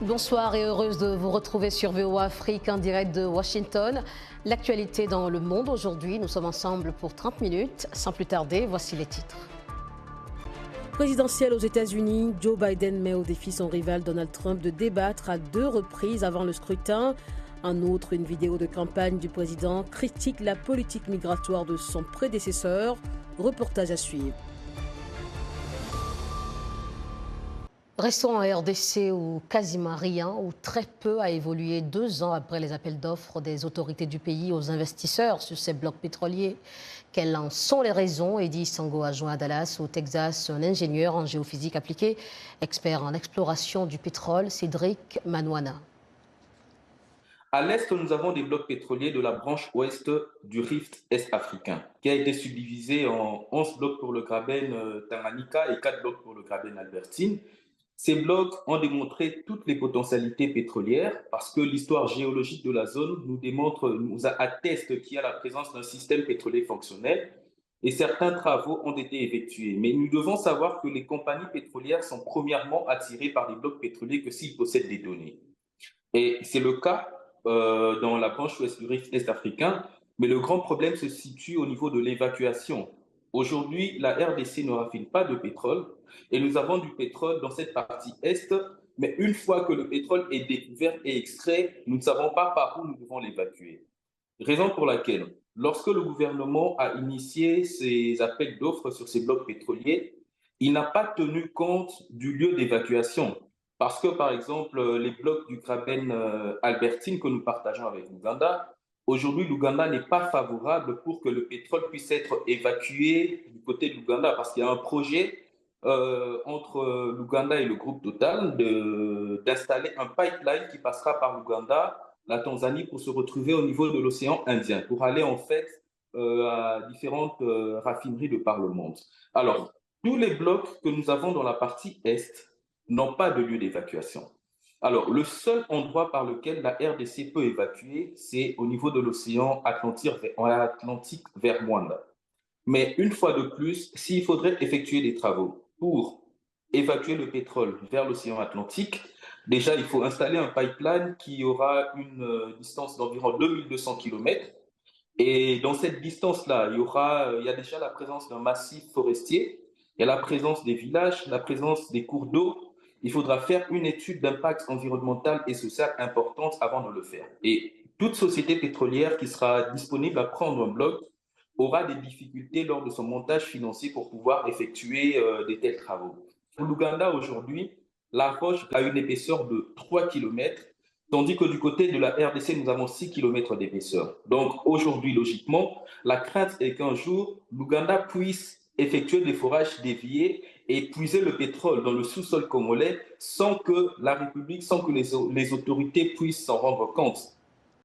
Bonsoir et heureuse de vous retrouver sur VOA Afrique en direct de Washington. L'actualité dans le monde aujourd'hui, nous sommes ensemble pour 30 minutes. Sans plus tarder, voici les titres. Présidentielle aux États-Unis, Joe Biden met au défi son rival Donald Trump de débattre à 2 reprises avant le scrutin. En outre, une vidéo de campagne du président critique la politique migratoire de son prédécesseur. Reportage à suivre. Restons en RDC où quasiment rien ou très peu a évolué 2 ans après les appels d'offres des autorités du pays aux investisseurs sur ces blocs pétroliers. Quelles en sont les raisons? Eddy Sango a joint à Dallas, au Texas, un ingénieur en géophysique appliquée, expert en exploration du pétrole, Cédric Manouana. À l'est, nous avons des blocs pétroliers de la branche ouest du rift est-africain, qui a été subdivisé en 11 blocs pour le Graben Tanganyika et 4 blocs pour le Graben Albertine. Ces blocs ont démontré toutes les potentialités pétrolières parce que l'histoire géologique de la zone nous atteste qu'il y a la présence d'un système pétrolier fonctionnel et certains travaux ont été effectués. Mais nous devons savoir que les compagnies pétrolières sont premièrement attirées par les blocs pétroliers que s'ils possèdent des données. Et c'est le cas dans la branche ouest du rift est-africain, mais le grand problème se situe au niveau de l'évacuation. Aujourd'hui, la RDC ne raffine pas de pétrole et nous avons du pétrole dans cette partie est, mais une fois que le pétrole est découvert et extrait, nous ne savons pas par où nous devons l'évacuer. Raison pour laquelle, lorsque le gouvernement a initié ses appels d'offres sur ces blocs pétroliers, il n'a pas tenu compte du lieu d'évacuation. Parce que, par exemple, les blocs du Graben Albertine que nous partageons avec l'Ouganda, aujourd'hui, l'Ouganda n'est pas favorable pour que le pétrole puisse être évacué du côté de l'Ouganda, parce qu'il y a un projet entre l'Ouganda et le groupe Total d'installer un pipeline qui passera par l'Ouganda, la Tanzanie, pour se retrouver au niveau de l'océan Indien, pour aller en fait à différentes raffineries de par le monde. Alors, tous les blocs que nous avons dans la partie est n'ont pas de lieu d'évacuation. Alors, le seul endroit par lequel la RDC peut évacuer, c'est au niveau de l'océan Atlantique vers Rwanda. Mais une fois de plus, s'il faudrait effectuer des travaux pour évacuer le pétrole vers l'océan Atlantique, déjà, il faut installer un pipeline qui aura une distance d'environ 2200 km. Et dans cette distance-là, il y a déjà la présence d'un massif forestier, il y a la présence des villages, la présence des cours d'eau. Il faudra faire une étude d'impact environnemental et social importante avant de le faire. Et toute société pétrolière qui sera disponible à prendre un bloc aura des difficultés lors de son montage financier pour pouvoir effectuer de tels travaux. Pour l'Ouganda aujourd'hui, la roche a une épaisseur de 3 km, tandis que du côté de la RDC, nous avons 6 km d'épaisseur. Donc aujourd'hui, logiquement, la crainte est qu'un jour, l'Ouganda puisse effectuer des forages déviés et puiser le pétrole dans le sous-sol congolais sans que la République, sans que les autorités puissent s'en rendre compte.